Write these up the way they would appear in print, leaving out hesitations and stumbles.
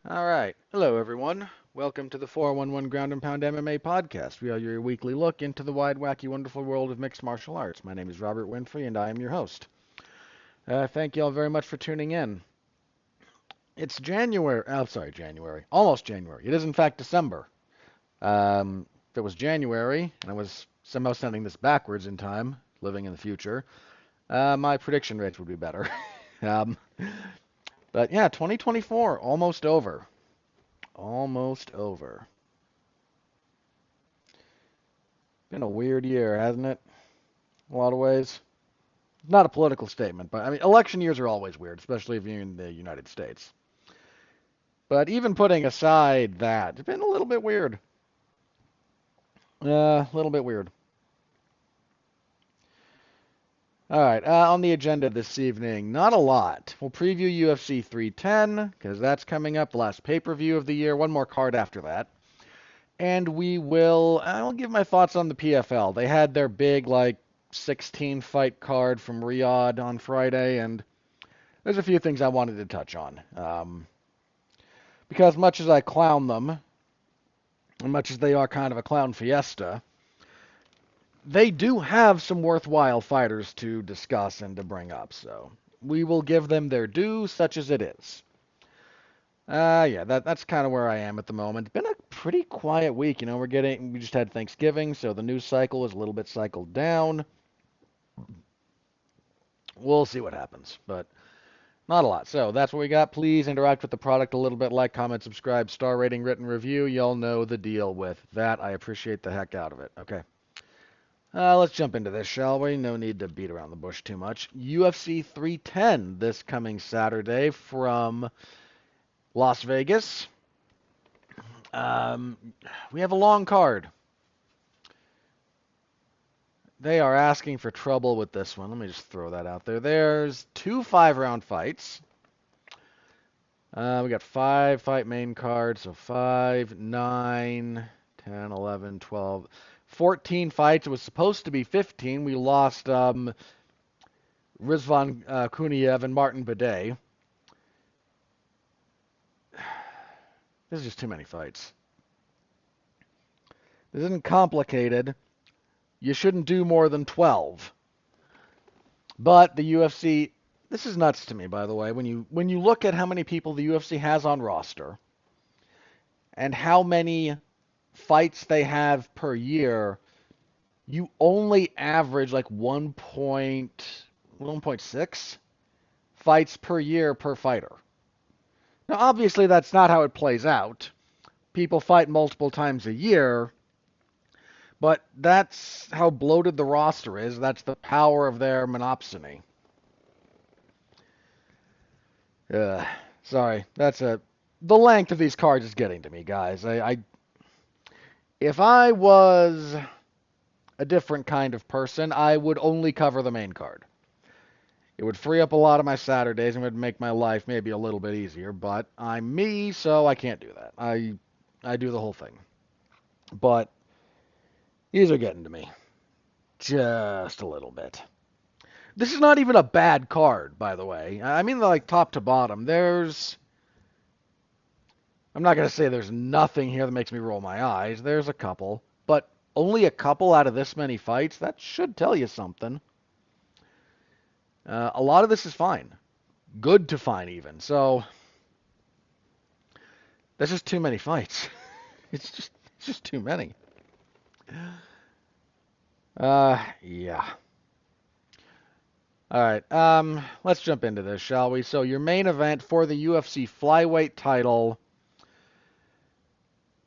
All right. Hello, everyone. Welcome to the 411 Ground and Pound MMA podcast. We are your weekly look into the wide, wacky, wonderful world of mixed martial arts. My name is Robert Winfree, and I am your host. Thank you all very much for tuning in. It's January. Oh, sorry, January. Almost January. It is, in fact, December. If it was January, and I was somehow sending this backwards in time, living in the future, my prediction rates would be better. um, but yeah, 2024, almost over. Almost over. Been a weird year, hasn't it? In a lot of ways. Not a political statement, but I mean, election years are always weird, especially if you're in the United States. But even putting aside that, it's been a little bit weird. A little bit weird. All right, on the agenda this evening, not a lot. We'll preview UFC 310 because that's coming up, the last pay-per-view of the year. One more card after that, and I'll give my thoughts on the PFL. They had their big 16 fight card from Riyadh on Friday, and there's a few things I wanted to touch on. Because much as I clown them, and much as they are kind of a clown fiesta, they do have some worthwhile fighters to discuss and to bring up. So we will give them their due, such as it is. Yeah, that's kind of where I am at the moment. It's been a pretty quiet week. We just had Thanksgiving, so the news cycle is a little bit cycled down. We'll see what happens, but not a lot. So that's what we got. Please interact with the product a little bit. Like, comment, subscribe, star rating, written review. Y'all know the deal with that. I appreciate the heck out of it. Okay. Let's jump into this, shall we? No need to beat around the bush too much. UFC 310 this coming Saturday from Las Vegas. Um, we have a long card. They are asking for trouble with this one. Let me just throw that out there. There's two 5-round fights. We got 5 fight main cards, so 5, 9, 10, 11, 12, 14 fights. It was supposed to be 15. We lost Rizvan Kuniev and Martin Bidet. This is just too many fights. This isn't complicated. You shouldn't do more than 12. But the UFC, this is nuts to me, by the way. When you look at how many people the UFC has on roster and how many fights they have per year, you only average like 1.6 fights per year per fighter. Now, obviously, that's not how it plays out. People fight multiple times a year, but that's how bloated the roster is. That's the power of their monopsony. Uh, Sorry, the length of these cards is getting to me, guys. If I was a different kind of person, I would only cover the main card. It would free up a lot of my Saturdays and would make my life maybe a little bit easier, but I'm me, so I can't do that. I do the whole thing. But these are getting to me. Just a little bit. This is not even a bad card, by the way. I mean, like top to bottom. I'm not going to say there's nothing here that makes me roll my eyes. There's a couple. But only a couple out of this many fights? That should tell you something. A lot of this is fine. Good to fine, even. So, that's just too many fights. It's just too many. Yeah. All right. Let's jump into this, shall we? So, your main event for the UFC flyweight title,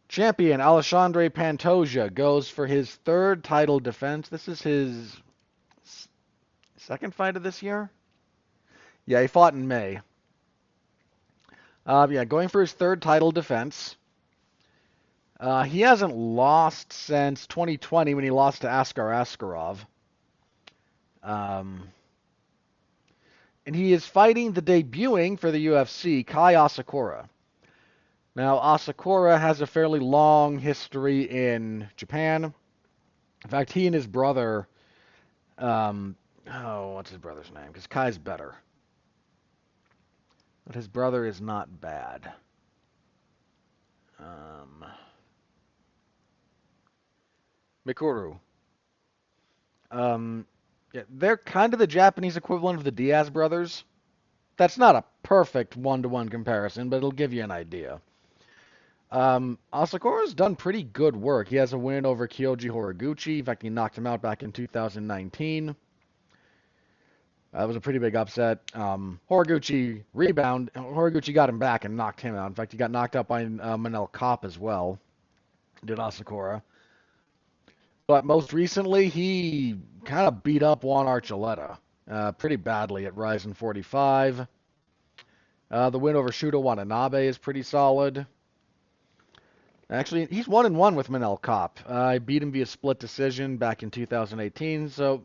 champion Alexandre Pantoja goes for his third title defense. This is his second fight of this year. Yeah, he fought in May. Yeah, going for his third title defense. He hasn't lost since 2020 when he lost to Askar Askarov. Um, and he is fighting the debuting for the UFC, Kai Asakura. Now, Asakura has a fairly long history in Japan. In fact, he and his brother, what's his brother's name? Because Kai's better. But his brother is not bad. Um, Mikuru. Yeah, they're kind of the Japanese equivalent of the Diaz brothers. That's not a perfect one-to-one comparison, but it'll give you an idea. Asakura's done pretty good work. He has a win over Kyoji Horiguchi. In fact, he knocked him out back in 2019. That was a pretty big upset. Horiguchi got him back and knocked him out. In fact, he got knocked out by Manel Kopp as well. Did Asakura. But most recently, he kind of beat up Juan Archuleta pretty badly at Ryzen 45. The win over Shuto Watanabe is pretty solid. Actually, he's 1-1 with Manel Kopp. I beat him via split decision back in 2018. So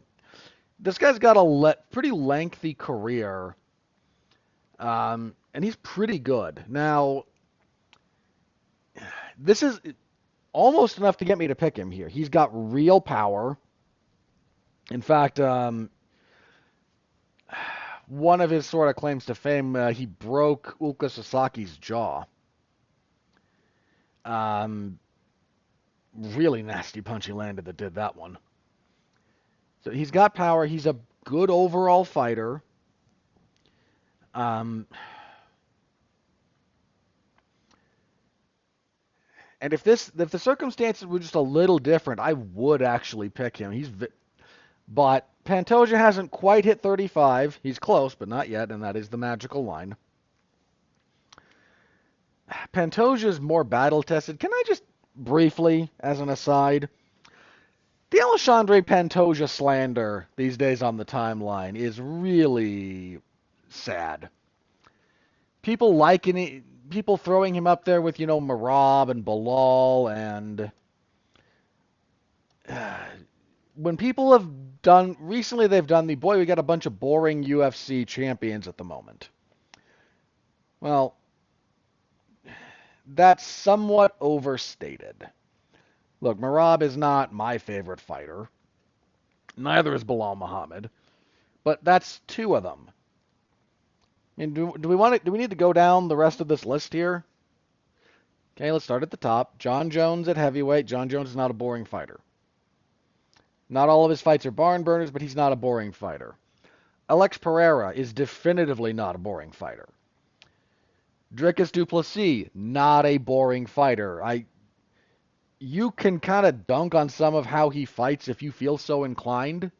this guy's got a pretty lengthy career, and he's pretty good. Now, this is almost enough to get me to pick him here. He's got real power. In fact, one of his sort of claims to fame, he broke Ulka Sasaki's jaw. Really nasty punch he landed that did that one. So he's got power. He's a good overall fighter. And if the circumstances were just a little different, I would actually pick him. But Pantoja hasn't quite hit 35. He's close, but not yet, and that is the magical line. Pantoja's more battle-tested. Can I just briefly, as an aside, the Alexandre Pantoja slander these days on the timeline is really sad. People throwing him up there with, Merab and Bilal, and when people have recently they've done we got a bunch of boring UFC champions at the moment. Well, that's somewhat overstated. Look, Merab is not my favorite fighter. Neither is Bilal Muhammad. But that's two of them. I mean, do we need to go down the rest of this list here? Okay, let's start at the top. John Jones at heavyweight. John Jones is not a boring fighter. Not all of his fights are barn burners, but he's not a boring fighter. Alex Pereira is definitively not a boring fighter. Dricus du Plessis, not a boring fighter. You can kind of dunk on some of how he fights if you feel so inclined,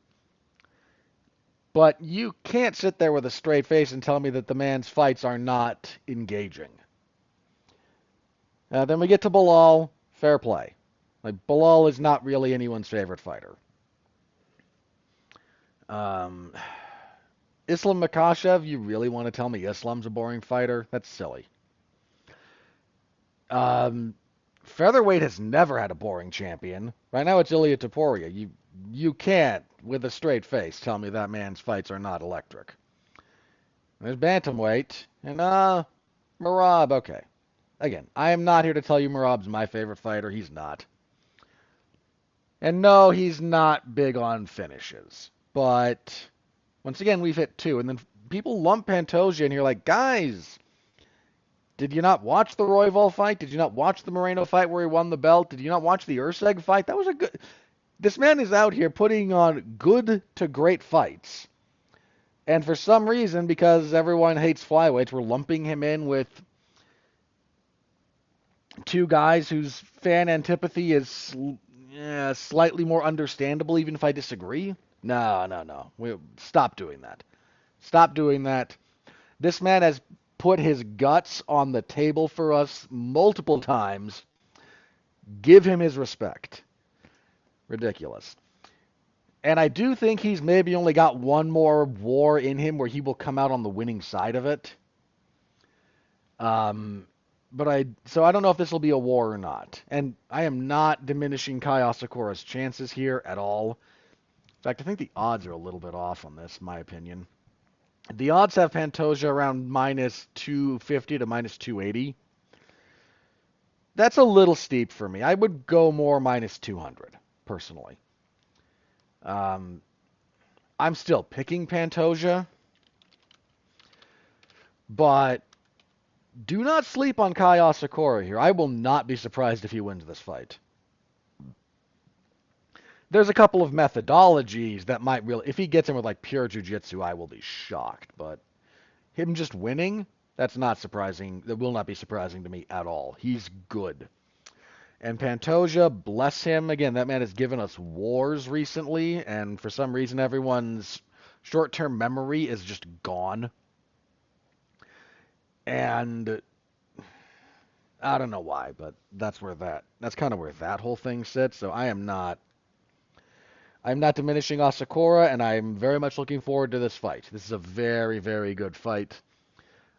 but you can't sit there with a straight face and tell me that the man's fights are not engaging. Then we get to Bilal. Fair play. Bilal is not really anyone's favorite fighter. Islam Makhachev, you really want to tell me Islam's a boring fighter? That's silly. Featherweight has never had a boring champion. Right now it's Ilia Topuria. You can't, with a straight face, tell me that man's fights are not electric. There's bantamweight, and Merab, okay. Again, I am not here to tell you Merab's my favorite fighter. He's not. And no, he's not big on finishes. But once again, we've hit two, and then people lump Pantoja in here like, guys, did you not watch the Royval fight? Did you not watch the Moreno fight where he won the belt? Did you not watch the Urseg fight? That was a good... This man is out here putting on good to great fights. And for some reason, because everyone hates flyweights, we're lumping him in with two guys whose fan antipathy is slightly more understandable, even if I disagree. No. Stop doing that. Stop doing that. This man has put his guts on the table for us multiple times. Give him his respect. Ridiculous. And I do think he's maybe only got one more war in him where he will come out on the winning side of it. So I don't know if this will be a war or not. And I am not diminishing Kai Asakura's chances here at all. In fact, I think the odds are a little bit off on this, in my opinion. The odds have Pantoja around minus 250 to minus 280. That's a little steep for me. I would go more minus 200, personally. I'm still picking Pantoja, but Do not sleep on Kai Asakura here. I will not be surprised if he wins this fight. There's a couple of methodologies that might really, if he gets him with like pure jiu-jitsu, I will be shocked. But him just winning, that's not surprising. That will not be surprising to me at all. He's good. And Pantoja, bless him. Again, that man has given us wars recently, and for some reason everyone's short-term memory is just gone. And I don't know why, but that's kind of where that whole thing sits. So I'm not diminishing Asakura, and I'm very much looking forward to this fight. This is a very, very good fight.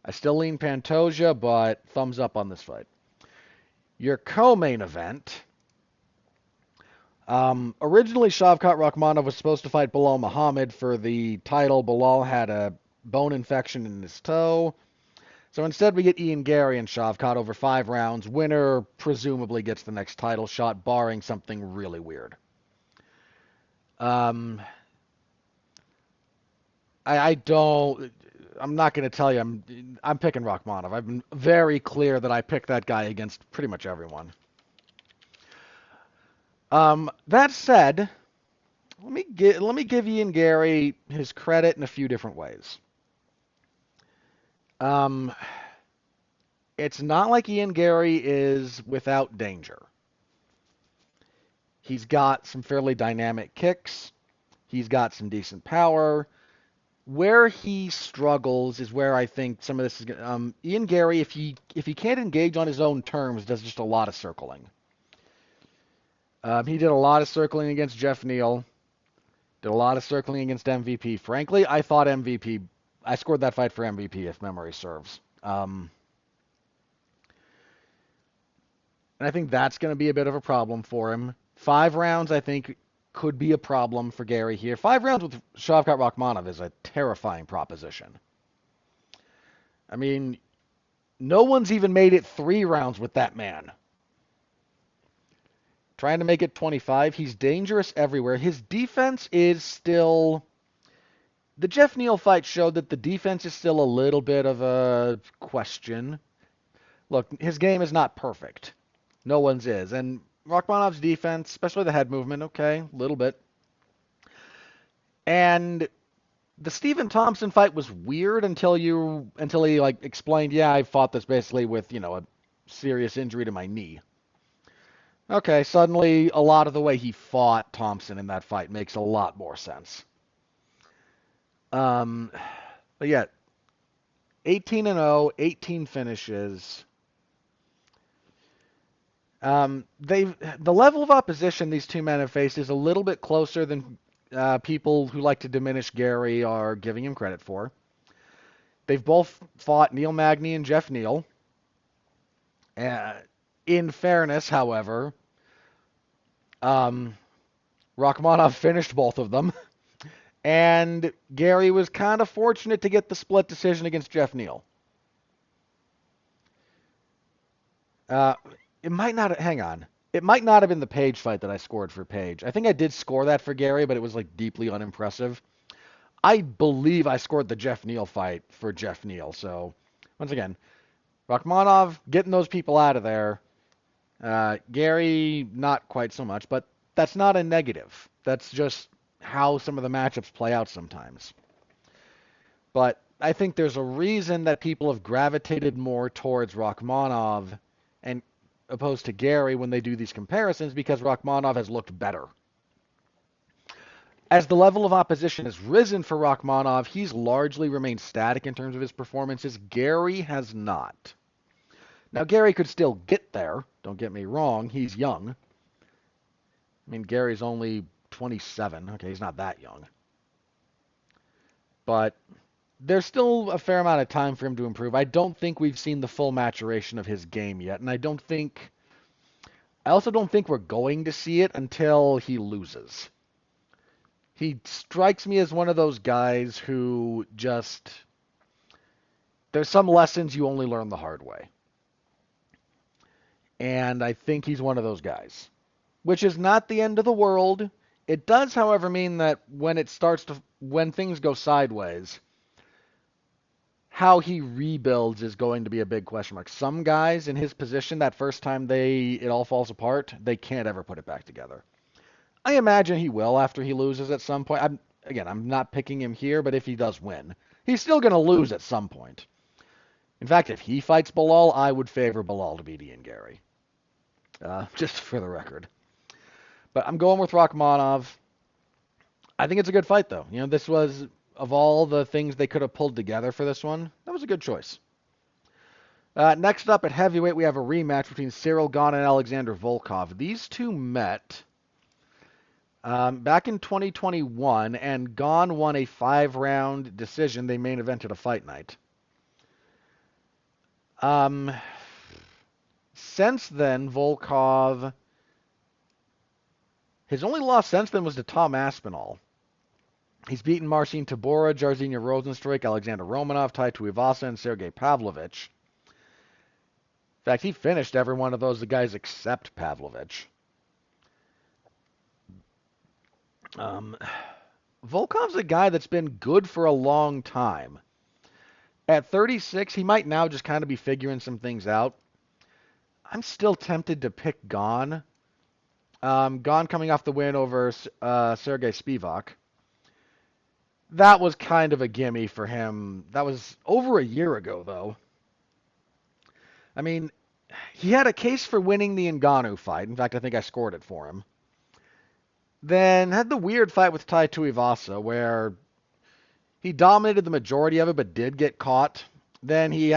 I still lean Pantoja, but thumbs up on this fight. Your co-main event. Originally, Shavkat Rakhmonov was supposed to fight Bilal Muhammad for the title. Bilal had a bone infection in his toe. So instead, we get Ian Gary and Shavkat over 5 rounds. Winner presumably gets the next title shot, barring something really weird. Um, I don't. I'm not going to tell you. I'm picking Rakhmonov. I've been very clear that I picked that guy against pretty much everyone. That said, let me give Ian Gary his credit in a few different ways. Um, it's not like Ian Gary is without danger. He's got some fairly dynamic kicks. He's got some decent power. Where he struggles is where I think some of this is. Ian Gary, if he can't engage on his own terms, does just a lot of circling. He did a lot of circling against Jeff Neal. Did a lot of circling against MVP. Frankly, I thought MVP. I scored that fight for MVP, if memory serves. And I think that's going to be a bit of a problem for him. 5 rounds, I think, could be a problem for Gary here. 5 rounds with Shavkat Rakhmonov is a terrifying proposition. I mean, no one's even made it 3 rounds with that man. Trying to make it 25. He's dangerous everywhere. His defense is still... The Jeff Neal fight showed that the defense is still a little bit of a question. Look, his game is not perfect. No one's is. And Rakhmonov's defense, especially the head movement, okay, a little bit. And the Stephen Thompson fight was weird until he like explained, yeah, I fought this basically with, a serious injury to my knee. Okay, suddenly a lot of the way he fought Thompson in that fight makes a lot more sense. But yeah, 18-0, 18 finishes. The level of opposition these two men have faced is a little bit closer than people who like to diminish Gary are giving him credit for. They've both fought Neil Magny and Jeff Neal. In fairness, however, Rakhmonov finished both of them, and Gary was kind of fortunate to get the split decision against Jeff Neal. It might not. Hang on. It might not have been the Page fight that I scored for Page. I think I did score that for Gary, but it was like deeply unimpressive. I believe I scored the Jeff Neal fight for Jeff Neal. So once again, Rakhmonov getting those people out of there. Gary, not quite so much, but that's not a negative. That's just how some of the matchups play out sometimes. But I think there's a reason that people have gravitated more towards Rakhmonov and opposed to Gary when they do these comparisons, because Rakhmonov has looked better. As the level of opposition has risen for Rakhmonov, he's largely remained static in terms of his performances. Gary has not. Now, Gary could still get there. Don't get me wrong. He's young. I mean, Gary's only 27. Okay, he's not that young. But there's still a fair amount of time for him to improve. I don't think we've seen the full maturation of his game yet, and I also don't think we're going to see it until he loses. He strikes me as one of those guys who just... There's some lessons you only learn the hard way. And I think he's one of those guys. Which is not the end of the world. It does, however, mean that when things go sideways, how he rebuilds is going to be a big question mark. Some guys in his position, that first time it all falls apart, they can't ever put it back together. I imagine he will after he loses at some point. I'm not picking him here, but if he does win, he's still going to lose at some point. In fact, if he fights Bilal, I would favor Bilal to beat Ian Gary. Just for the record. But I'm going with Rakhmonov. I think it's a good fight, though. This was, of all the things they could have pulled together for this one, that was a good choice. Next up at heavyweight, we have a rematch between Cyril Gane and Alexander Volkov. These two met back in 2021, and Gane won a 5-round decision. They main evented a fight night. Since then, Volkov, his only loss since then was to Tom Aspinall. He's beaten Marcin Tybura, Jairzinho Rozenstruik, Alexander Romanov, Tai Tuivasa, and Sergey Pavlovich. In fact, he finished every one of those guys except Pavlovich. Volkov's a guy that's been good for a long time. At 36, he might now just kind of be figuring some things out. I'm still tempted to pick Gane. Gane coming off the win over Sergey Spivak. That was kind of a gimme for him. That was over a year ago, though. I mean, he had a case for winning the Ngannou fight. In fact, I think I scored it for him. Then had the weird fight with Tai Tuivasa where he dominated the majority of it but did get caught. Then he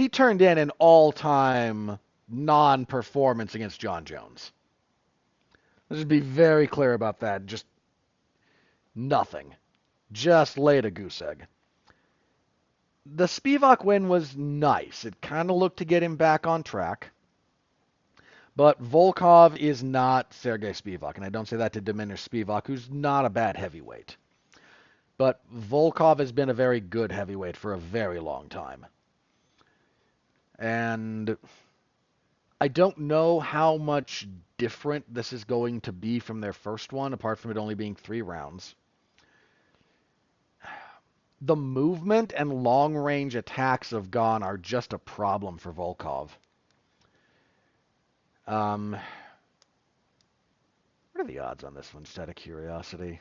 turned in an all-time non-performance against John Jones. Let's just be very clear about that. Just nothing. Just laid a goose egg. The Spivak win was nice. It kind of looked to get him back on track. But Volkov is not Sergey Spivak, and I don't say that to diminish Spivak, who's not a bad heavyweight. But Volkov has been a very good heavyweight for a very long time. And I don't know how much different this is going to be from their first one, apart from it only being 3 rounds. The movement and long-range attacks of Gane are just a problem for Volkov. What are the odds on this one, just out of curiosity?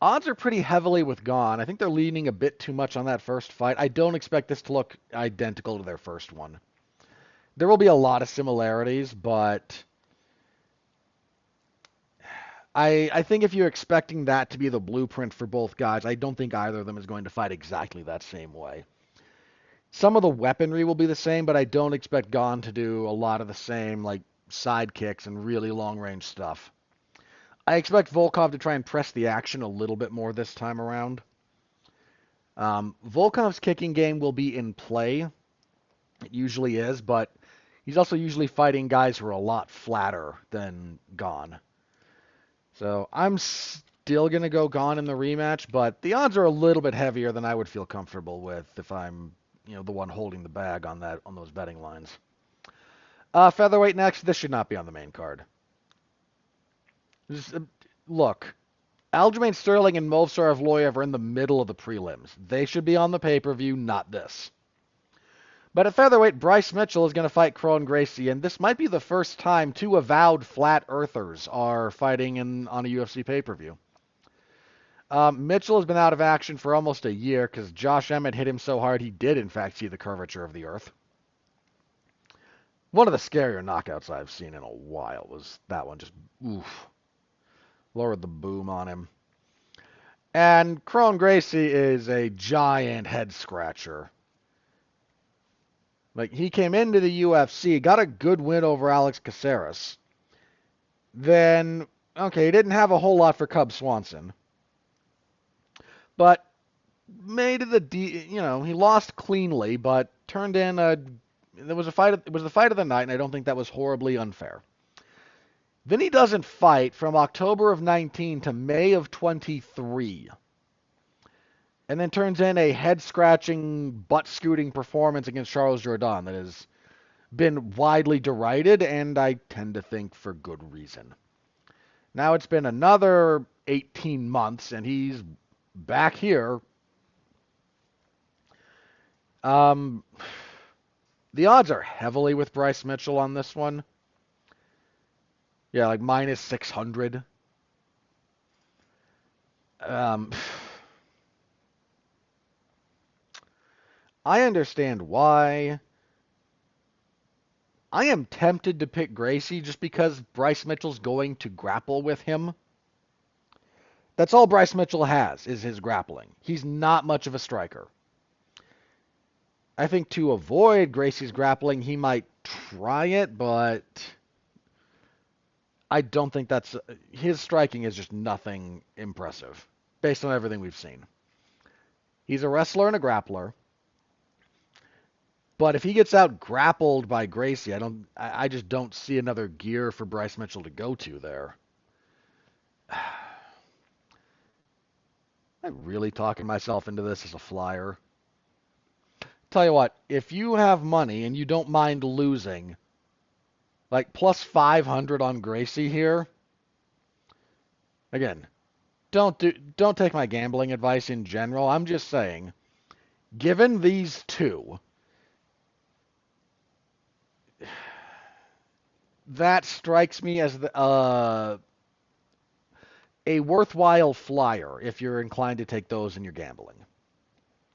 Odds are pretty heavily with Gane. I think they're leaning a bit too much on that first fight. I don't expect this to look identical to their first one. There will be a lot of similarities, but I think if you're expecting that to be the blueprint for both guys, I don't think either of them is going to fight exactly that same way. Some of the weaponry will be the same, but I don't expect Gane to do a lot of the same, like side kicks and really long-range stuff. I expect Volkov to try and press the action a little bit more this time around. Volkov's kicking game will be in play. It usually is, but he's also usually fighting guys who are a lot flatter than Gane. So I'm still going to go Gane in the rematch, but the odds are a little bit heavier than I would feel comfortable with if I'm, the one holding the bag on those betting lines. Featherweight next. This should not be on the main card. Look, Aljamain Sterling and Movsar Evloev are in the middle of the prelims. They should be on the pay-per-view, not this. But at featherweight, Bryce Mitchell is going to fight Kron Gracie, and this might be the first time 2 avowed flat earthers are fighting on a UFC pay-per-view. Mitchell has been out of action for almost a year because Josh Emmett hit him so hard he did in fact see the curvature of the earth. One of the scarier knockouts I've seen in a while was that one. Just oof. Lowered the boom on him. And Kron Gracie is a giant head scratcher. Like, he came into the UFC, got a good win over Alex Caceres. Then, okay, he didn't have a whole lot for Cub Swanson. But made it he lost cleanly, but turned in it was the fight of the night, and I don't think that was horribly unfair. Then he doesn't fight from October of 19 to May of 23. And then turns in a head-scratching, butt-scooting performance against Charles Jourdain that has been widely derided, and I tend to think for good reason. Now it's been another 18 months, and he's back here Um, the odds are heavily with Bryce Mitchell on this one. Yeah, like minus 600. Um, I understand why. I am tempted to pick Gracie just because Bryce Mitchell's going to grapple with him. That's all Bryce Mitchell has is his grappling. He's not much of a striker. I think to avoid Gracie's grappling, he might try it, but I don't think that's his striking is just nothing impressive based on everything we've seen. He's a wrestler and a grappler, but if he gets out grappled by Gracie, I just don't see another gear for Bryce Mitchell to go to there. I'm really talking myself into this as a flyer. Tell you what, if you have money and you don't mind losing, like plus 500 on Gracie here, again, don't take my gambling advice in general. I'm just saying, given these two, that strikes me as a worthwhile flyer if you're inclined to take those in your gambling.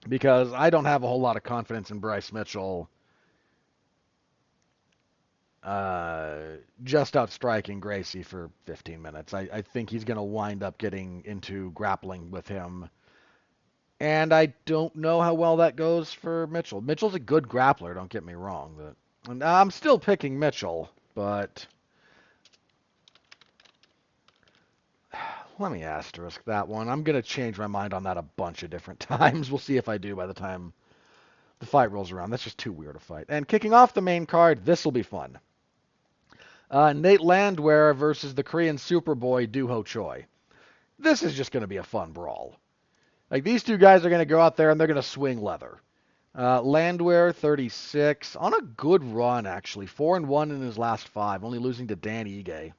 Because I don't have a whole lot of confidence in Bryce Mitchell just outstriking Gracie for 15 minutes. I think he's going to wind up getting into grappling with him. And I don't know how well that goes for Mitchell. Mitchell's a good grappler, don't get me wrong. And I'm still picking Mitchell, but let me asterisk that one. I'm going to change my mind on that a bunch of different times. We'll see if I do by the time the fight rolls around. That's just too weird a fight. And kicking off the main card, this will be fun. Nate Landwehr versus the Korean Superboy Doo Ho Choi. This is just going to be a fun brawl. Like, these two guys are going to go out there and they're going to swing leather. Landwehr, 36, on a good run, actually. 4-1 in his last 5, only losing to Dan Ige.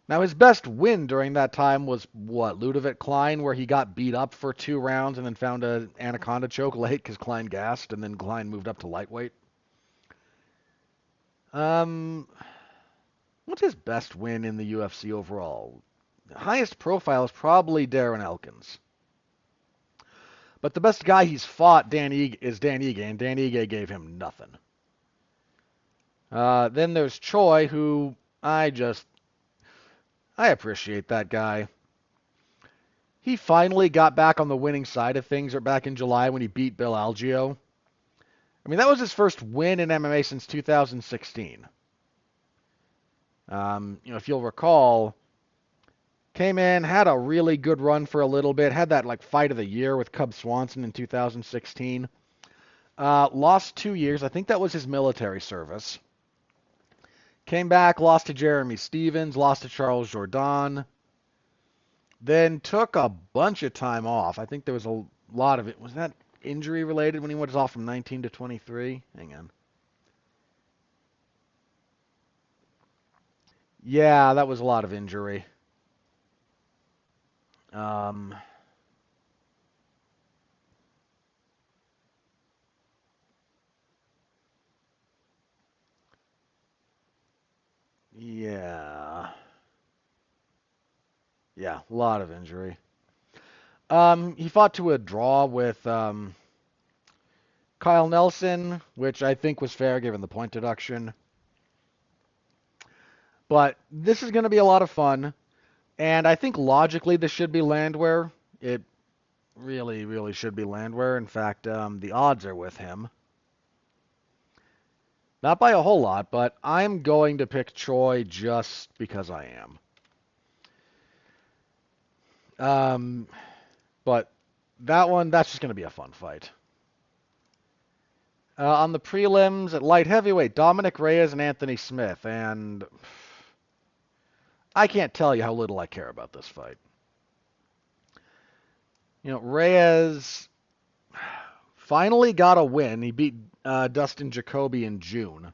Now, his best win during that time was, Ludovic Klein, where he got beat up for 2 rounds and then found an anaconda choke late because Klein gassed, and then Klein moved up to lightweight. What's his best win in the UFC overall? The highest profile is probably Darren Elkins. But the best guy he's fought is Dan Ige, and Dan Ige gave him nothing. Then there's Choi, who I appreciate that guy. He finally got back on the winning side of things back in July when he beat Bill Algeo. I mean, that was his first win in MMA since 2016. If you'll recall, came in, had a really good run for a little bit, had that like fight of the year with Cub Swanson in 2016. Lost 2 years. I think that was his military service. Came back, lost to Jeremy Stevens, lost to Charles Jourdain. Then took a bunch of time off. I think there was a lot of it. Was that injury related when he was off from 19 to 23? Hang on. Yeah, that was a lot of injury. Yeah. Yeah, a lot of injury. He fought to a draw with Kyle Nelson, which I think was fair given the point deduction. But this is going to be a lot of fun. And I think logically this should be Landwehr. It really, really should be Landwehr. In fact, the odds are with him. Not by a whole lot, but I'm going to pick Choi just because I am. But that's just going to be a fun fight. On the prelims at light heavyweight, Dominic Reyes and Anthony Smith. And I can't tell you how little I care about this fight. Reyes finally got a win. He beat Dustin Jacoby in June.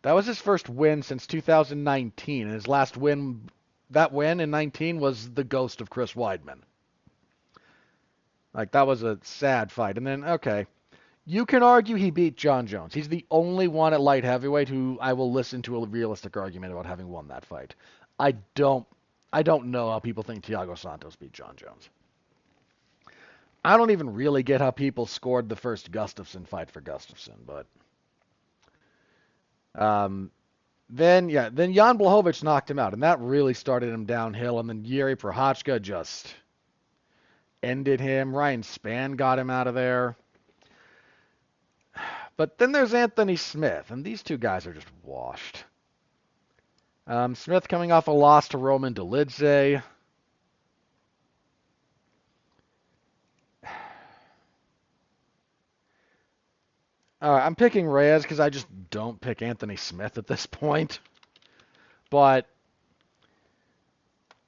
That was his first win since 2019, and his last win, that win in 19, was the ghost of Chris Weidman. Like, that was a sad fight. And then, okay, You can argue he beat John Jones. He's the only one at light heavyweight who I will listen to a realistic argument about having won that fight. I don't I don't know how people think Thiago Santos beat John Jones. I don't even really get how people scored the first Gustafsson fight for Gustafsson, but um, then Jan Blachowicz knocked him out, and that really started him downhill. And then Yuri Prochazka just ended him. Ryan Spann got him out of there. But then there's Anthony Smith, and these two guys are just washed. Smith coming off a loss to Roman Dolidze. I'm picking Reyes because I just don't pick Anthony Smith at this point. But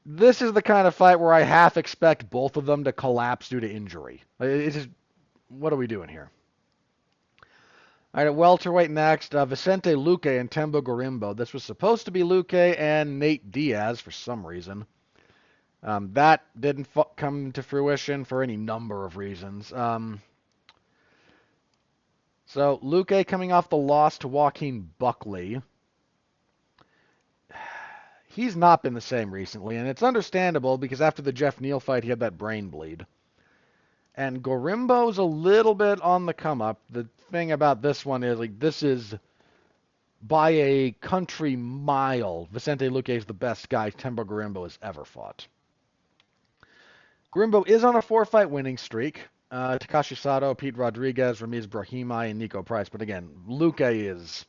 this is the kind of fight where I half expect both of them to collapse due to injury. It's just, what are we doing here? All right, at welterweight next, Vicente Luque and Tembo Gorimbo. This was supposed to be Luque and Nate Diaz for some reason. That didn't come to fruition for any number of reasons. So Luque coming off the loss to Joaquin Buckley. He's not been the same recently, and it's understandable because after the Jeff Neal fight, he had that brain bleed. And Gorimbo's a little bit on the come up. The thing about this one is, this is by a country mile, Vicente Luque is the best guy Tembo Gorimbo has ever fought. Gorimbo is on a 4-fight winning streak. Takashi Sato, Pete Rodriguez, Ramiz Brahimaj, and Nico Price. But again, Luque is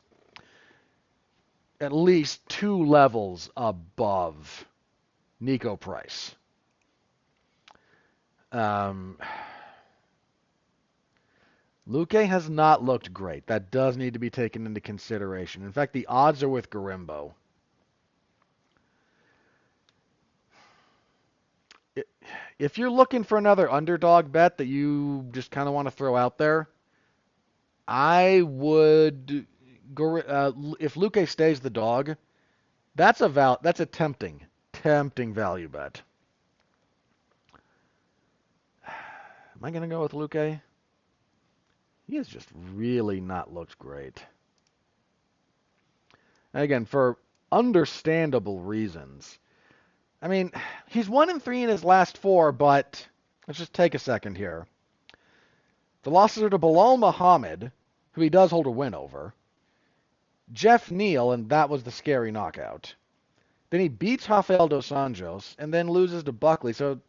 at least 2 levels above Nico Price. Luque has not looked great. That does need to be taken into consideration. In fact, the odds are with Gorimbo. If you're looking for another underdog bet that you just kind of want to throw out there, I would if Luque stays the dog, that's a tempting value bet. Am I going to go with Luque? He has just really not looked great. And again, for understandable reasons. I mean, he's 1-3 in his last 4, but let's just take a second here. The losses are to Bilal Muhammad, who he does hold a win over. Jeff Neal, and that was the scary knockout. Then he beats Rafael dos Anjos, and then loses to Buckley. So,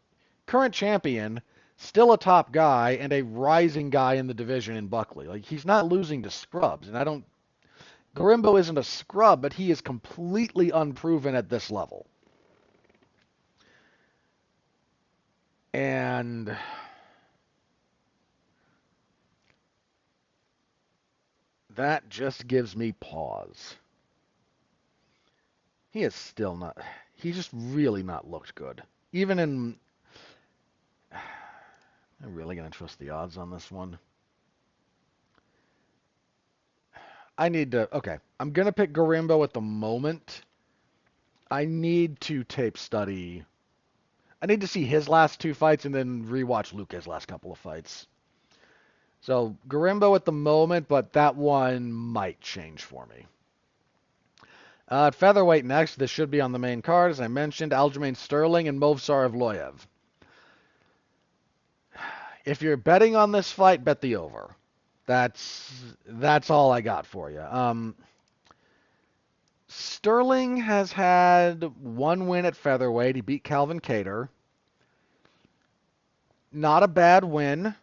current champion, still a top guy, and a rising guy in the division in Buckley. He's not losing to scrubs, and Gorimbo isn't a scrub, but he is completely unproven at this level. And that just gives me pause. He's just really not looked good. Even in, I'm really going to trust the odds on this one. I'm going to pick Gorimbo at the moment. I need to tape study. I need to see his last 2 fights and then rewatch Luque's last couple of fights. So Gorimbo at the moment, but that one might change for me. At featherweight next, this should be on the main card, as I mentioned, Aljamain Sterling and Movsar Evloev. If you're betting on this fight, bet the over. That's all I got for you. Sterling has had 1 win at featherweight. He beat Calvin Kattar. Not a bad win.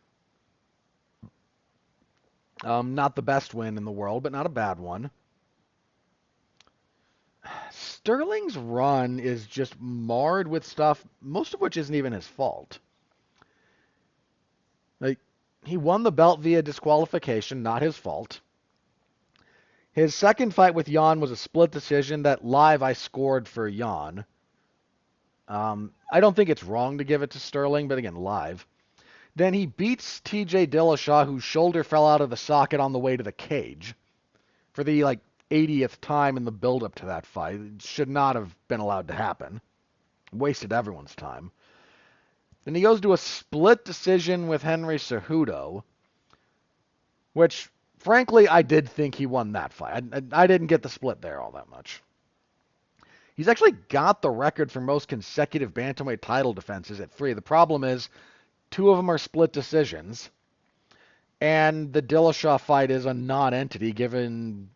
Not the best win in the world, but not a bad one. Sterling's run is just marred with stuff, most of which isn't even his fault. He won the belt via disqualification, not his fault. His second fight with Jan was a split decision that live I scored for Jan. I don't think it's wrong to give it to Sterling, but again, live. Then he beats TJ Dillashaw, whose shoulder fell out of the socket on the way to the cage for the 80th time in the build-up to that fight. It should not have been allowed to happen. Wasted everyone's time. Then he goes to a split decision with Henry Cejudo. which, frankly, I did think he won that fight. I didn't get the split there all that much. He's actually got the record for most consecutive bantamweight title defenses at 3. The problem is 2 of them are split decisions, and the Dillashaw fight is a non-entity given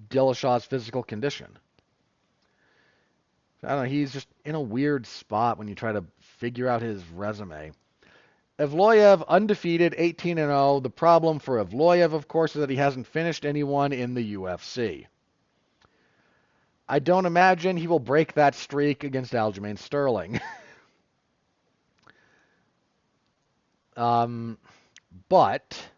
Dillashaw's physical condition. I don't know, he's just in a weird spot when you try to figure out his resume. Evloev, undefeated, 18-0. The problem for Evloev, of course, is that he hasn't finished anyone in the UFC. I don't imagine he will break that streak against Aljamain Sterling. But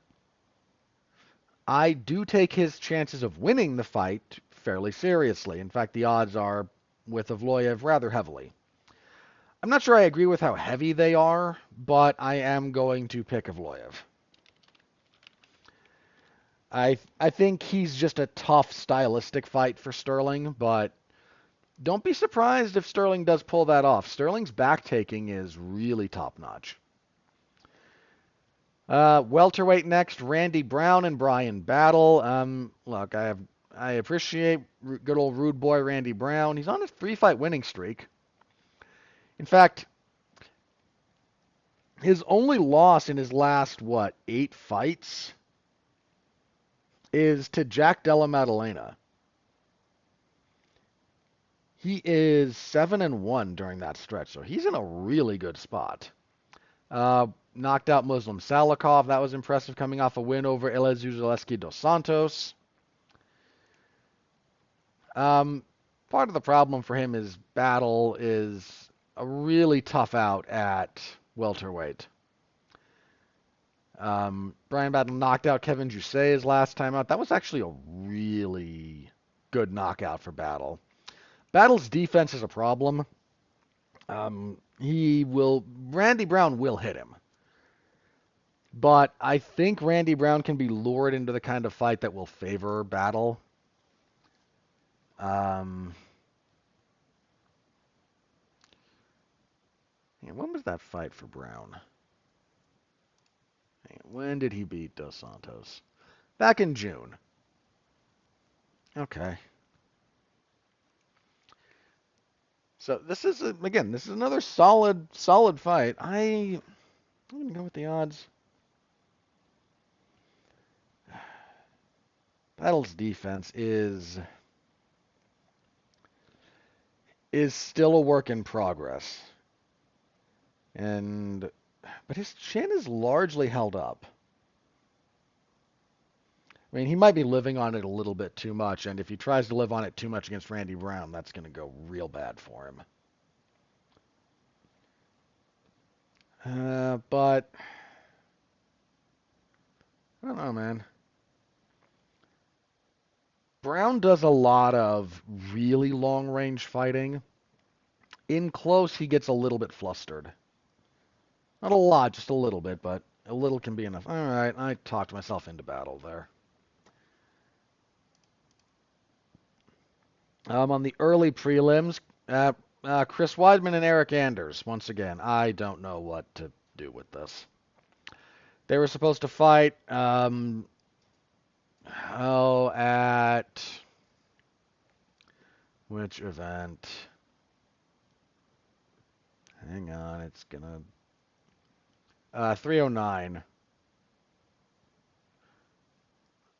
I do take his chances of winning the fight fairly seriously. In fact, the odds are with Evloev rather heavily. I'm not sure I agree with how heavy they are, but I am going to pick Evloev. I think he's just a tough stylistic fight for Sterling, but don't be surprised if Sterling does pull that off. Sterling's back-taking is really top-notch. Welterweight next, Randy Brown and Brian Battle. Look, I appreciate good old rude boy Randy Brown. He's on a 3-fight winning streak. In fact, his only loss in his last, 8 fights is to Jack Della Maddalena. He is 7-1 during that stretch, so he's in a really good spot. Knocked out Muslim Salikov. That was impressive, coming off a win over Eleazar Zaleski dos Santos. Part of the problem for him is Battle is a really tough out at welterweight. Brian Battle knocked out Kevin Jousset his last time out. That was actually a really good knockout for Battle. Battle's defense is a problem. Randy Brown will hit him. But I think Randy Brown can be lured into the kind of fight that will favor Battle. When was that fight for Brown? When did he beat Dos Santos? Back in June. Okay. So this is another solid fight. I'm gonna go with the odds. Battle's defense is still a work in progress. But his chin is largely held up. I mean, he might be living on it a little bit too much, and if he tries to live on it too much against Randy Brown, that's going to go real bad for him. But I don't know, man. Brown does a lot of really long-range fighting. In close, he gets a little bit flustered. Not a lot, just a little bit, but a little can be enough. All right, I talked myself into Battle there. On the early prelims, Chris Weidman and Eric Anders. Once again, I don't know what to do with this. They were supposed to fight at which event? Hang on, it's gonna 309.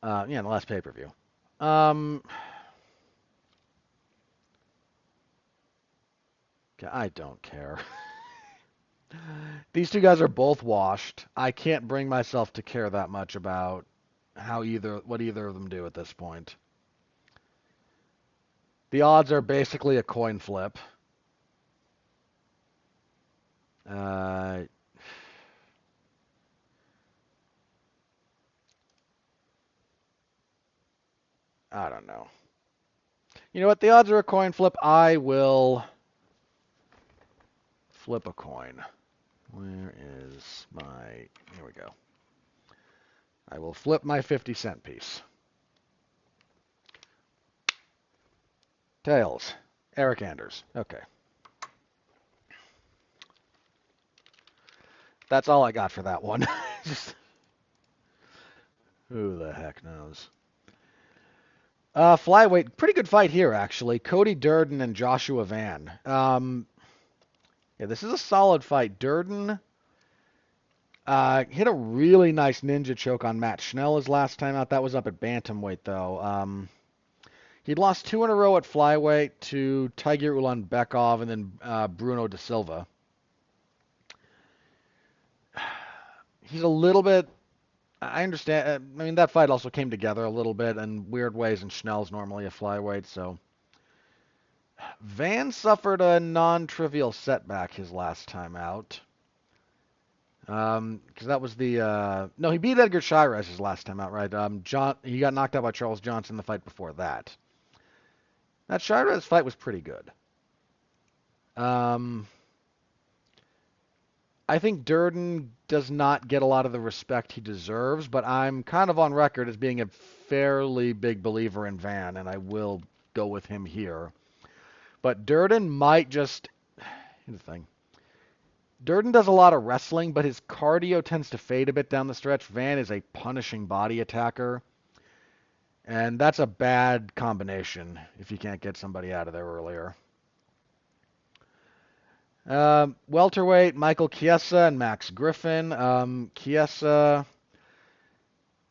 The last pay-per-view. I don't care. These two guys are both washed. I can't bring myself to care that much about what either of them do at this point. The odds are basically a coin flip. I don't know. You know what? The odds are a coin flip. I will flip a coin. Where is my... Here we go. I will flip my 50-cent piece. Tails. Eric Anders. Okay. That's all I got for that one. Who the heck knows? Flyweight, pretty good fight here, actually. Cody Durden and Joshua Van. Yeah, this is a solid fight. Durden hit a really nice ninja choke on Matt Schnell his last time out. That was up at bantamweight, though. He'd lost 2 in a row at flyweight to Tiger Ulanbekov and then Bruno Da Silva. He's a little bit. I understand. I mean, that fight also came together a little bit in weird ways, and Schnell's normally a flyweight, so. Van suffered a non-trivial setback his last time out. Because that was the no, he beat Edgar Chairez his last time out, right? He got knocked out by Charles Johnson the fight before that. That Chairez fight was pretty good. I think Durden does not get a lot of the respect he deserves, but I'm kind of on record as being a fairly big believer in Van, and I will go with him here. But Durden might just. Here's the thing. Durden does a lot of wrestling, but his cardio tends to fade a bit down the stretch. Van is a punishing body attacker, and that's a bad combination if you can't get somebody out of there earlier. Welterweight, Michael Chiesa and Max Griffin. Chiesa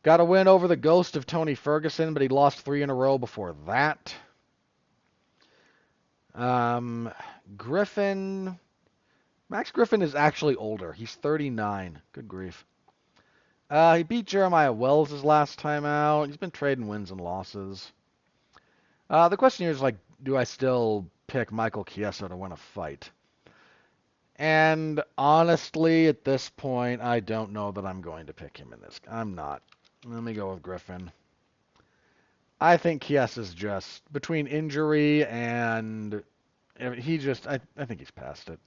got a win over the ghost of Tony Ferguson, but he lost 3 in a row before that. Max Griffin is actually older. He's 39. Good grief. He beat Jeremiah Wells his last time out. He's been trading wins and losses. The question here is, like, do I still pick Michael Chiesa to win a fight? And honestly, at this point, I don't know that I'm going to pick him in this. I'm not. Let me go with Griffin. I think Chiesa's just, between injury and I think he's past it.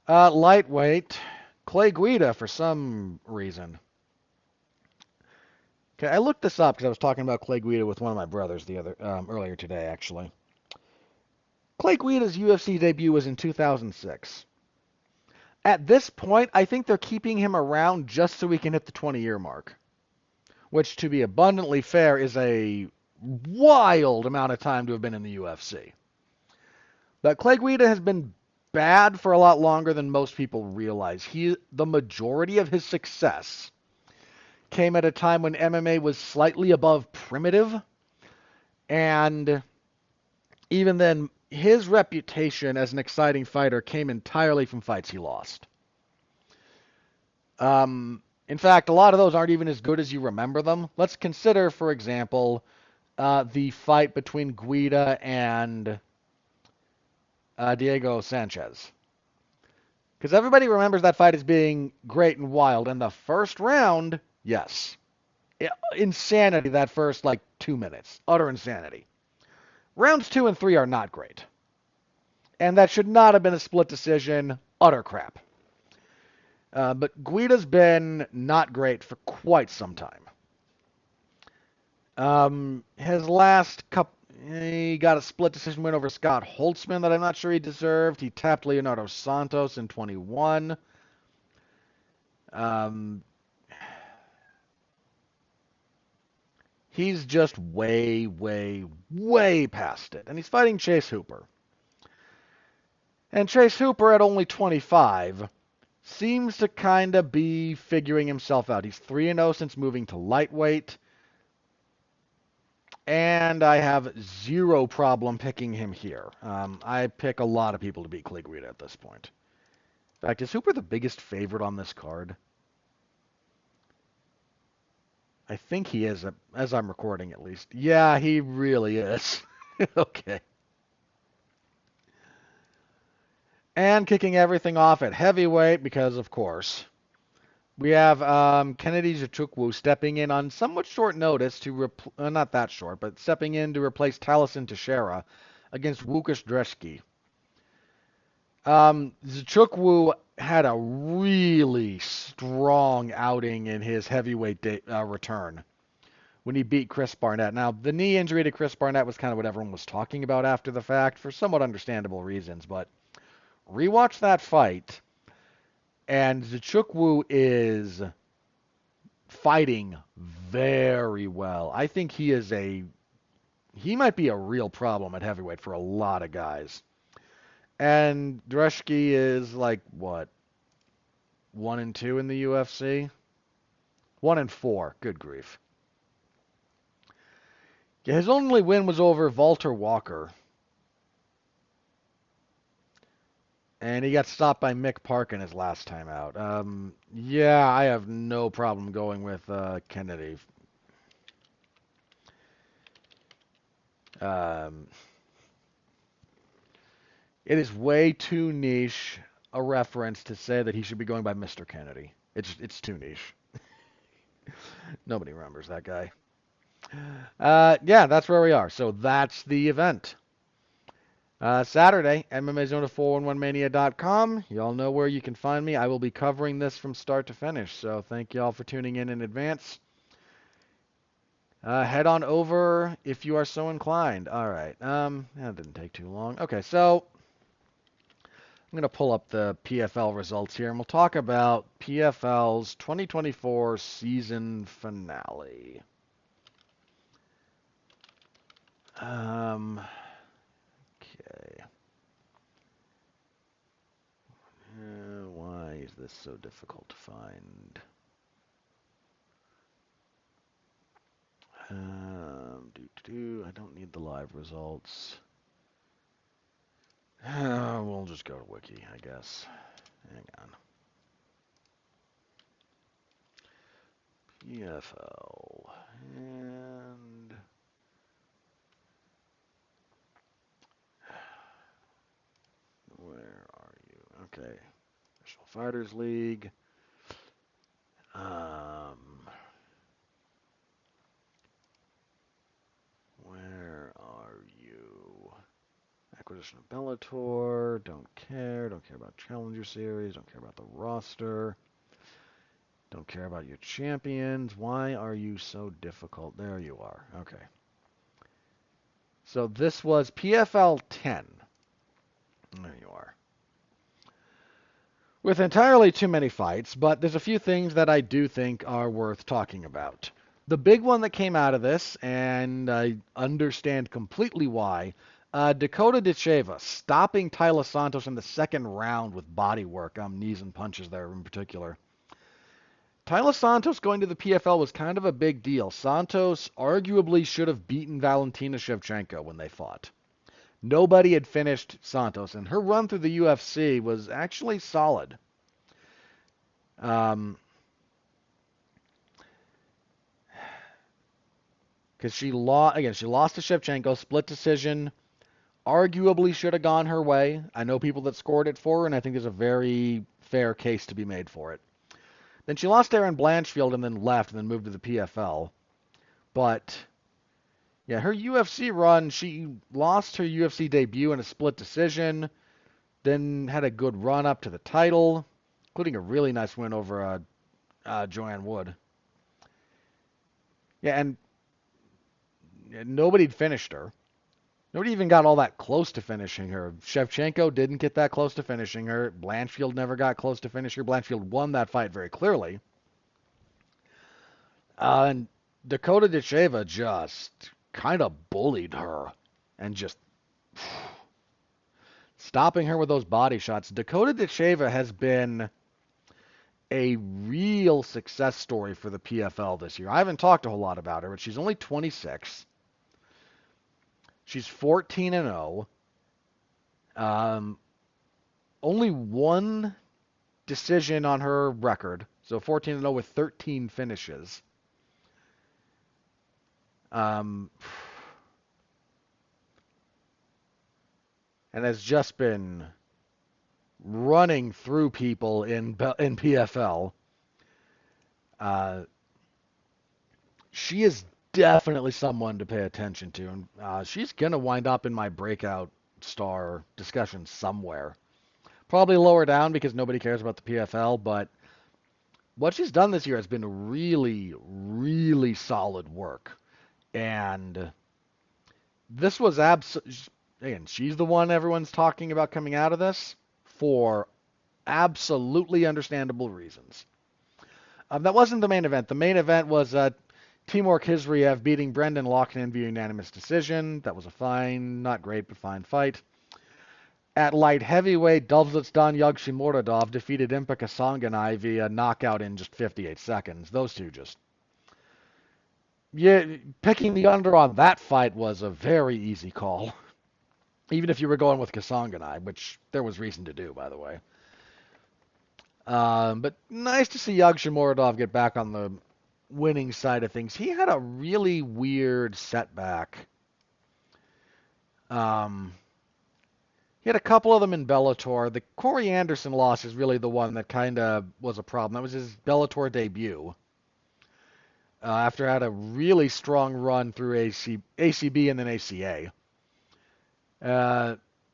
Lightweight, Clay Guida for some reason. Okay, I looked this up because I was talking about Clay Guida with one of my brothers earlier today, actually. Clay Guida's UFC debut was in 2006. At this point, I think they're keeping him around just so he can hit the 20-year mark, which, to be abundantly fair, is a wild amount of time to have been in the UFC. But Clay Guida has been bad for a lot longer than most people realize. The majority of his success came at a time when MMA was slightly above primitive, and even then, his reputation as an exciting fighter came entirely from fights he lost. In fact, a lot of those aren't even as good as you remember them. Let's consider, for example, the fight between Guida and Diego Sanchez. Because everybody remembers that fight as being great and wild. And the first round, yes. Insanity that first, 2 minutes. Utter insanity. Rounds 2 and 3 are not great. And that should not have been a split decision. Utter crap. But Guida's been not great for quite some time. His last couple, he got a split decision win over Scott Holtzman that I'm not sure he deserved. He tapped Leonardo Santos in 21. He's just way, way, way past it. And he's fighting Chase Hooper. And Chase Hooper, at only 25, seems to kind of be figuring himself out. He's 3-0 since moving to lightweight. And I have zero problem picking him here. I pick a lot of people to beat Clay Guida at this point. In fact, is Hooper the biggest favorite on this card? I think he is, as I'm recording at least. Yeah, he really is. Okay. And kicking everything off at heavyweight, because of course, we have Kennedy Nzechukwu stepping in on somewhat short notice to not that short, but stepping in to replace Taliesin Teixeira against Łukasz Dreszcki. Nzechukwu had a really strong outing in his heavyweight return when he beat Chris Barnett. Now, the knee injury to Chris Barnett was kind of what everyone was talking about after the fact for somewhat understandable reasons, but rewatch that fight, and Nzechukwu is fighting very well. I think he might be a real problem at heavyweight for a lot of guys. And Dreshki is like what, 1-2 in the UFC? 1-4. Good grief. Yeah, his only win was over Walter Walker. And he got stopped by Mick Parkin his last time out. Yeah, I have no problem going with Kennedy. Um, it is way too niche a reference to say that he should be going by Mr. Kennedy. It's too niche. Nobody remembers that guy. Yeah, that's where we are. So that's the event. Saturday, MMA Zone at 411mania.com. You all know where you can find me. I will be covering this from start to finish. So thank you all for tuning in advance. Head on over if you are so inclined. All right. That didn't take too long. Okay, so I'm going to pull up the PFL results here, and we'll talk about PFL's 2024 season finale. Okay. Why is this so difficult to find? I don't need the live results. We'll just go to Wiki, I guess. Hang on. PFL. And where are you? Okay. National Fighters League. Where are you? Acquisition of Bellator. Don't care. Don't care about Challenger Series. Don't care about the roster. Don't care about your champions. Why are you so difficult? There you are. Okay. So this was PFL 10. There you are. With entirely too many fights, but there's a few things that I do think are worth talking about. The big one that came out of this, and I understand completely why, Dakota Ditcheva stopping Tyler Santos in the second round with body work, knees and punches there in particular. Tyler Santos going to the PFL was kind of a big deal. Santos arguably should have beaten Valentina Shevchenko when they fought. Nobody had finished Santos, and her run through the UFC was actually solid. Because she lost to Shevchenko, split decision. Arguably should have gone her way. I know people that scored it for her, and I think there's a very fair case to be made for it. Then she lost to Erin Blanchfield and then left and then moved to the PFL. But yeah, her UFC run, she lost her UFC debut in a split decision, then had a good run up to the title, including a really nice win over Joanne Wood. Yeah, and nobody'd finished her. Nobody even got all that close to finishing her. Shevchenko didn't get that close to finishing her. Blanchfield never got close to finishing her. Blanchfield won that fight very clearly. And Dakota Ditcheva just kind of bullied her and just stopping her with those body shots. Dakota Ditcheva has been a real success story for the PFL this year. I haven't talked a whole lot about her, but she's only 26. She's 14-0. Only one decision on her record, so 14-0 with 13 finishes. And has just been running through people in PFL. She is definitely someone to pay attention to, and she's gonna wind up in my breakout star discussion somewhere. Probably lower down because nobody cares about the PFL, but what she's done this year has been really, really solid work. And this was again, she's the one everyone's talking about coming out of this for absolutely understandable reasons. That wasn't the main event. The main event was Timur Khizriev beating Brendan Loughnane via unanimous decision. That was a fine, not great, but fine fight. At light heavyweight, Dovzhatstan Yagshimorodov defeated Impa Kasanganay via knockout in just 58 seconds. Those two just... Yeah, picking the under on that fight was a very easy call. Even if you were going with Kasanganay, which there was reason to do, by the way. But nice to see Yagshimorodov get back on the winning side of things. He had a really weird setback. He had a couple of them in Bellator. The Corey Anderson loss is really the one that kind of was a problem. That was his Bellator debut. After I had a really strong run through ACB and then ACA.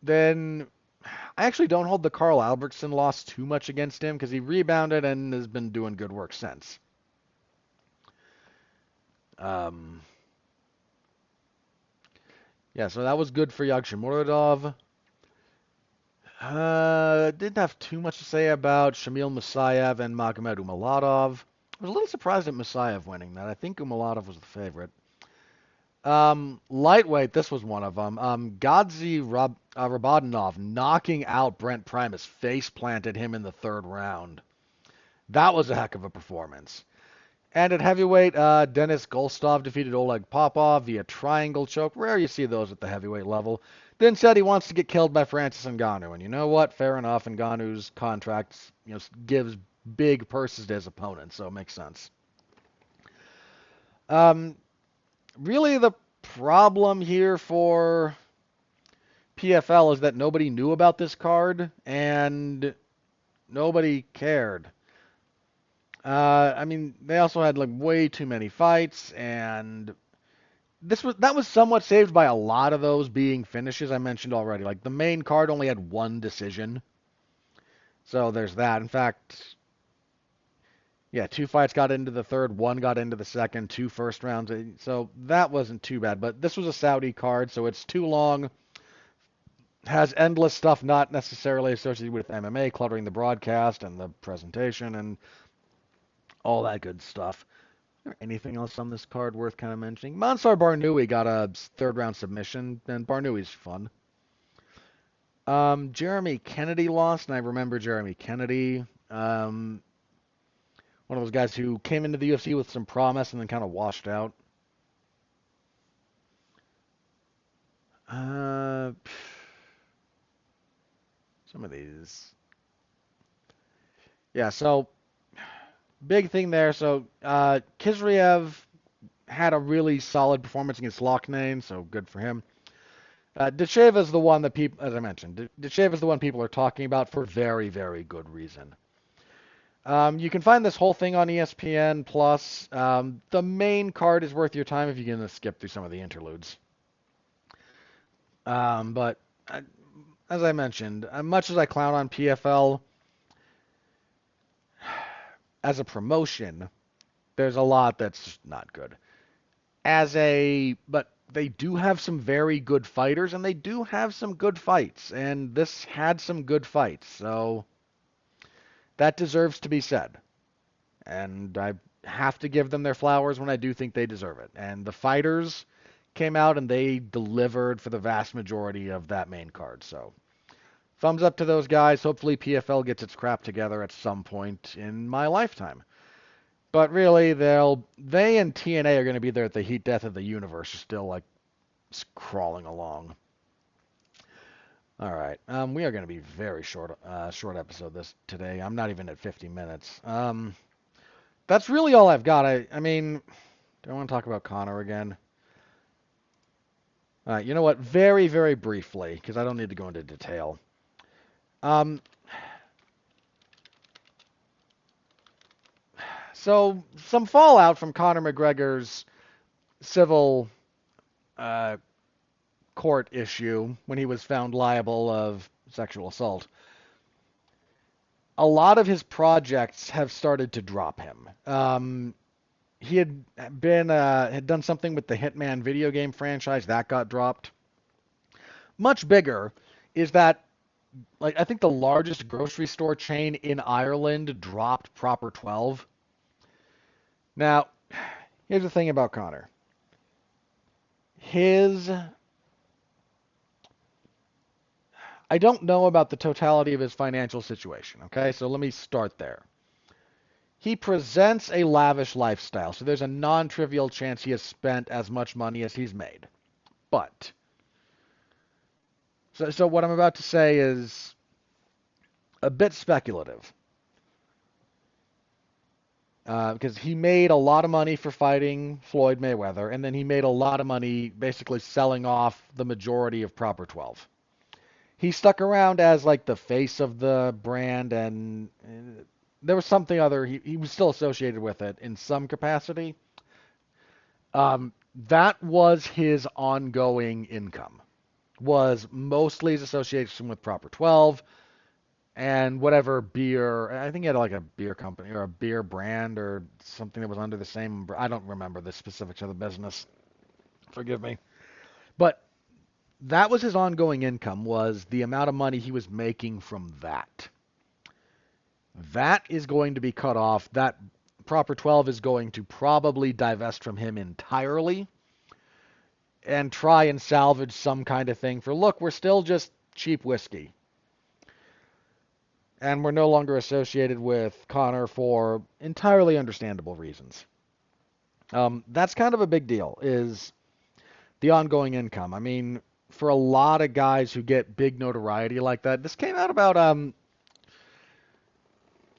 Then I actually don't hold the Carl Albertson loss too much against him because he rebounded and has been doing good work since. Yeah, so that was good for Yagshimorodov. Didn't have too much to say about Shamil Musayev and Magomed Umaladov. I was a little surprised at Musayev winning that. I think Umaladov was the favorite. Lightweight, this was one of them. Gadzi Rabadanov knocking out Brent Primus, face planted him in the third round. That was a heck of a performance. And at heavyweight, Denis Golstov defeated Oleg Popov via triangle choke. Rare you see those at the heavyweight level. Then said he wants to get killed by Francis Ngannou. And you know what? Fair enough. Ngannou's contract, gives big purses to his opponents, so it makes sense. Really the problem here for PFL is that nobody knew about this card and nobody cared. They also had way too many fights, and that was somewhat saved by a lot of those being finishes I mentioned already. The main card only had one decision, so there's that. In fact, yeah, 2 fights got into the third, 1 got into the second, 2 first rounds, so that wasn't too bad. But this was a Saudi card, so it's too long. Has endless stuff not necessarily associated with MMA, cluttering the broadcast and the presentation and all that good stuff. Is there anything else on this card worth kind of mentioning? Mansar Barnoui got a third round submission, and Barnoui's fun. Jeremy Kennedy lost, and I remember Jeremy Kennedy. One of those guys who came into the UFC with some promise and then kind of washed out. Some of these. Yeah, so big thing there. So Khizriev had a really solid performance against Loughnane, so good for him. Dacheva is the one that people, as I mentioned, Dacheva is the one people are talking about for very, very good reason. You can find this whole thing on ESPN Plus. The main card is worth your time if you're going to skip through some of the interludes. But as I mentioned, much as I clown on PFL, as a promotion, there's a lot that's not good. But they do have some very good fighters, and they do have some good fights, and this had some good fights, so that deserves to be said. And I have to give them their flowers when I do think they deserve it. And the fighters came out and they delivered for the vast majority of that main card. So thumbs up to those guys. Hopefully PFL gets its crap together at some point in my lifetime. But really, they and TNA are going to be there at the heat death of the universe, still crawling along. All right, we are going to be very short episode today. I'm not even at 50 minutes. That's really all I've got. Do I want to talk about Conor again? All right, you know what? Very, very briefly, because I don't need to go into detail. So, some fallout from Conor McGregor's civil court issue when he was found liable of sexual assault. A lot of his projects have started to drop him. He had done something with the Hitman video game franchise that got dropped. Much bigger is that, I think the largest grocery store chain in Ireland dropped Proper 12. Now, here's the thing about Conor. His I don't know about the totality of his financial situation, okay? So let me start there. He presents a lavish lifestyle, so there's a non-trivial chance he has spent as much money as he's made. But, so what I'm about to say is a bit speculative. Because he made a lot of money for fighting Floyd Mayweather, and then he made a lot of money basically selling off the majority of Proper 12. He stuck around as like the face of the brand, and there was something other. He was still associated with it in some capacity. That was his ongoing income. Was mostly his association with Proper 12 and whatever beer. I think he had like a beer company or a beer brand or something that was under the same. I don't remember the specifics of the business. Forgive me. But that was his ongoing income, was the amount of money he was making from that. That is going to be cut off. That Proper 12 is going to probably divest from him entirely and try and salvage some kind of thing for, look, we're still just cheap whiskey. And we're no longer associated with Conor for entirely understandable reasons. That's kind of a big deal, is the ongoing income. I mean, for a lot of guys who get big notoriety like that, this came out about,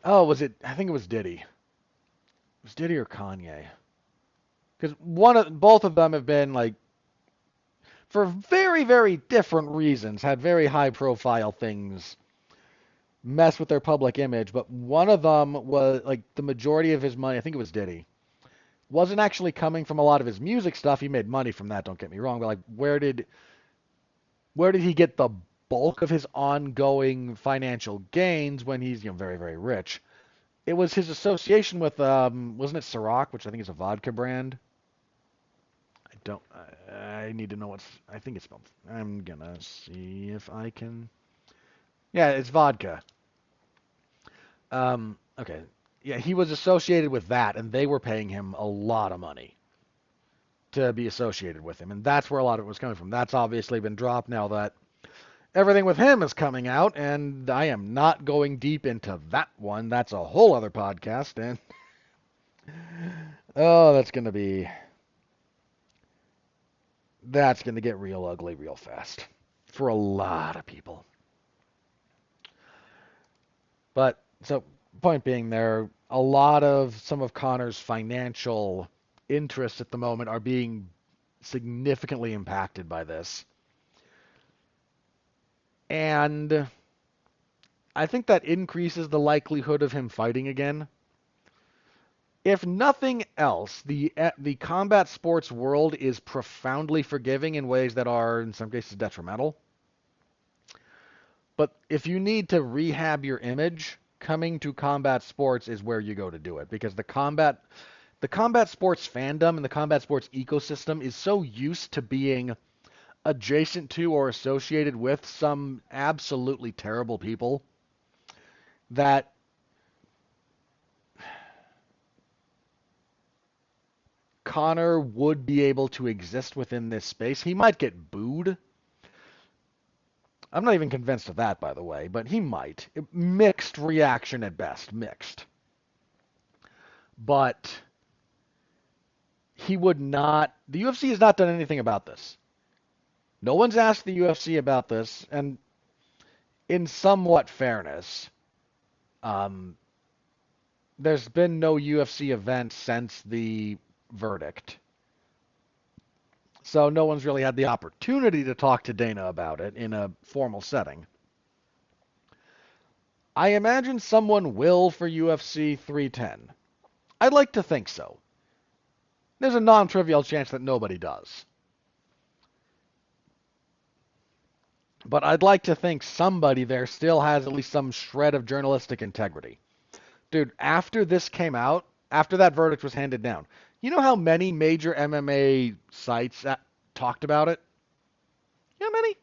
oh, was it, I think it was Diddy. It was Diddy or Kanye. Because both of them have been like, for very, very different reasons, had very high profile things mess with their public image, but one of them was like the majority of his money, I think it was Diddy, wasn't actually coming from a lot of his music stuff. He made money from that, don't get me wrong, but like where did he get the bulk of his ongoing financial gains when he's, very, very rich? It was his association with wasn't it Ciroc, which I think is a vodka brand? I don't I need to know what's I think it's spelled. I'm gonna see if I can. Yeah, it's vodka. Okay. Yeah, he was associated with that, and they were paying him a lot of money to be associated with him, and that's where a lot of it was coming from. That's obviously been dropped now that everything with him is coming out, and I am not going deep into that one. That's a whole other podcast, and oh, that's gonna get real ugly real fast for a lot of people. But so point being, there a lot of some of Connor's financial interests at the moment are being significantly impacted by this. And I think that increases the likelihood of him fighting again. If nothing else, the combat sports world is profoundly forgiving in ways that are in some cases detrimental. But if you need to rehab your image, coming to combat sports is where you go to do it, because the combat sports fandom and the combat sports ecosystem is so used to being adjacent to or associated with some absolutely terrible people that Conor would be able to exist within this space. He might get booed. I'm not even convinced of that, by the way, but he might. Mixed reaction at best. Mixed. But he would not. The UFC has not done anything about this. No one's asked the UFC about this, and in somewhat fairness, um, there's been no UFC event since the verdict. So no one's really had the opportunity to talk to Dana about it in a formal setting. I imagine someone will for UFC 310. I'd like to think so. There's a non-trivial chance that nobody does. But I'd like to think somebody there still has at least some shred of journalistic integrity. Dude, after this came out, after that verdict was handed down, you know how many major MMA sites talked about it? You know how many?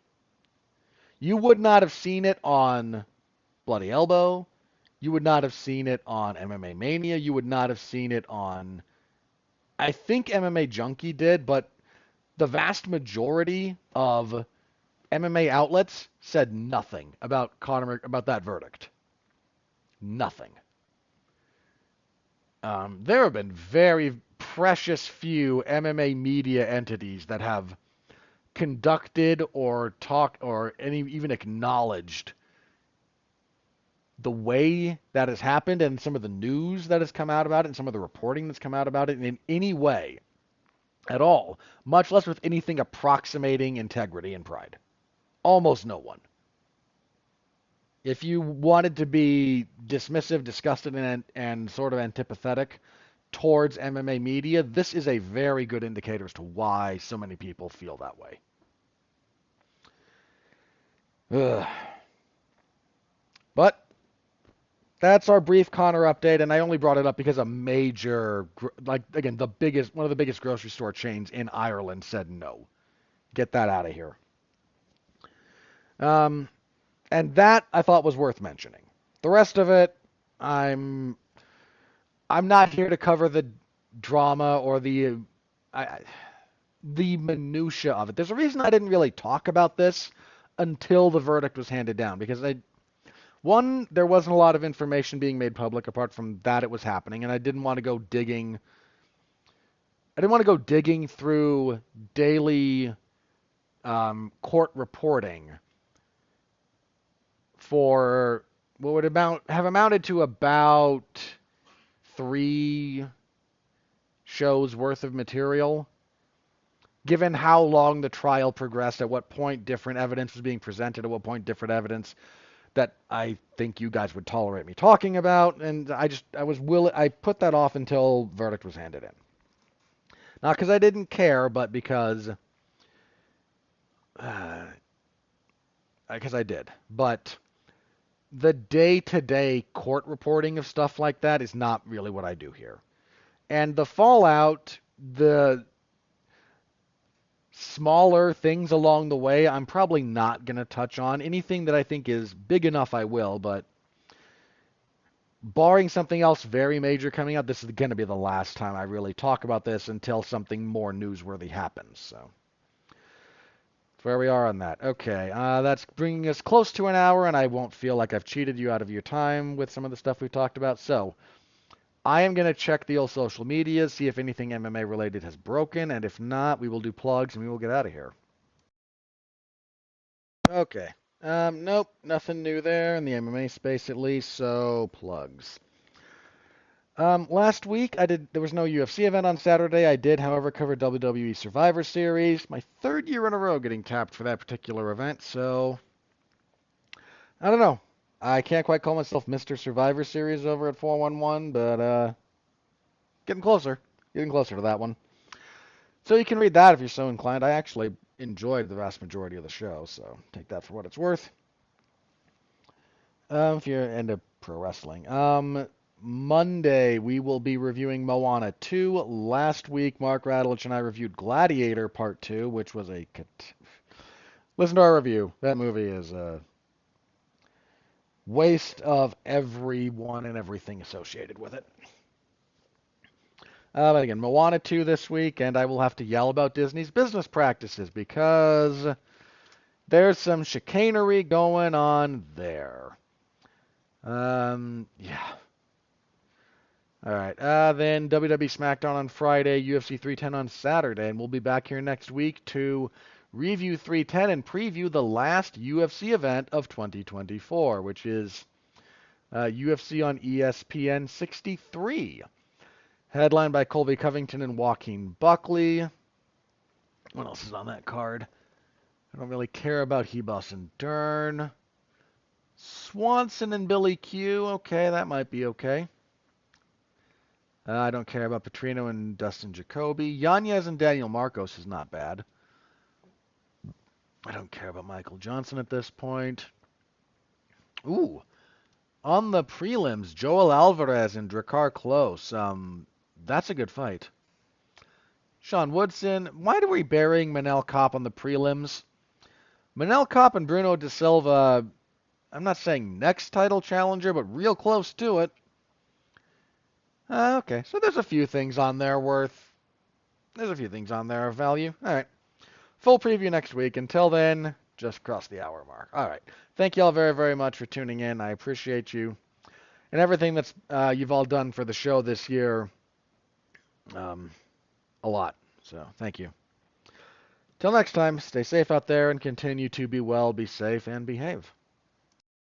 You would not have seen it on Bloody Elbow. You would not have seen it on MMA Mania. You would not have seen it on I think MMA Junkie did, but the vast majority of MMA outlets said nothing about Conor about that verdict. Nothing. There have been very precious few MMA media entities that have conducted or talked or any even acknowledged the way that has happened and some of the news that has come out about it and some of the reporting that's come out about it in any way at all, much less with anything approximating integrity and pride. Almost no one. If you wanted to be dismissive, disgusted, and sort of antipathetic towards MMA media, this is a very good indicator as to why so many people feel that way. Ugh. But that's our brief Conor update, and I only brought it up because a major, like again, one of the biggest grocery store chains in Ireland said no. Get that out of here. And that I thought was worth mentioning. The rest of it, I'm I'm not here to cover the drama or I, the minutia of it. There's a reason I didn't really talk about this until the verdict was handed down because one, there wasn't a lot of information being made public apart from that it was happening, and I didn't want to go digging. I didn't want to go digging through daily court reporting for what would have amounted to about 3 shows worth of material. Given how long the trial progressed, at what point different evidence was being presented, at what point different evidence that I think you guys would tolerate me talking about, and I put that off until verdict was handed in. Not because I didn't care, but because I did. But the day-to-day court reporting of stuff like that is not really what I do here. And the fallout, the smaller things along the way, I'm probably not going to touch on. Anything that I think is big enough, I will, but barring something else very major coming out, this is going to be the last time I really talk about this until something more newsworthy happens. So that's where we are on that. Okay, that's bringing us close to an hour, and I won't feel like I've cheated you out of your time with some of the stuff we've talked about. So I am going to check the old social media, see if anything MMA related has broken, and if not, we will do plugs and we will get out of here. Okay. Nope, nothing new there in the MMA space at least, so plugs. Last week there was no UFC event on Saturday. I did, however, cover WWE Survivor Series. My 3rd year in a row getting tapped for that particular event, so I don't know. I can't quite call myself Mr. Survivor Series over at 411, but getting closer. Getting closer to that one. So you can read that if you're so inclined. I actually enjoyed the vast majority of the show, so take that for what it's worth. If you're into pro wrestling. Monday, we will be reviewing Moana 2. Last week, Mark Radulich and I reviewed Gladiator Part 2, which was listen to our review. That movie is a waste of everyone and everything associated with it. But again, Moana 2 this week, and I will have to yell about Disney's business practices because there's some chicanery going on there. Yeah. All right. Then WWE SmackDown on Friday, UFC 310 on Saturday, and we'll be back here next week to review 310 and preview the last UFC event of 2024, which is UFC on ESPN 63. Headlined by Colby Covington and Joaquin Buckley. What else is on that card? I don't really care about Hebus and Dern. Swanson and Billy Q. Okay, that might be okay. I don't care about Petrino and Dustin Jacoby. Yanez and Daniel Marcos is not bad. I don't care about Michael Johnson at this point. Ooh. On the prelims, Joel Alvarez and Drakkar Klose. That's a good fight. Sean Woodson. Why are we burying Manel Kopp on the prelims? Manel Kopp and Bruno De Silva, I'm not saying next title challenger, but real close to it. Okay, so there's a few things on there worth There's a few things on there of value. All right. Full preview next week. Until then, just cross the hour mark. All right. Thank you all very, very much for tuning in. I appreciate you and everything that's you've all done for the show this year. A lot. So thank you. Till next time, stay safe out there and continue to be well, be safe, and behave.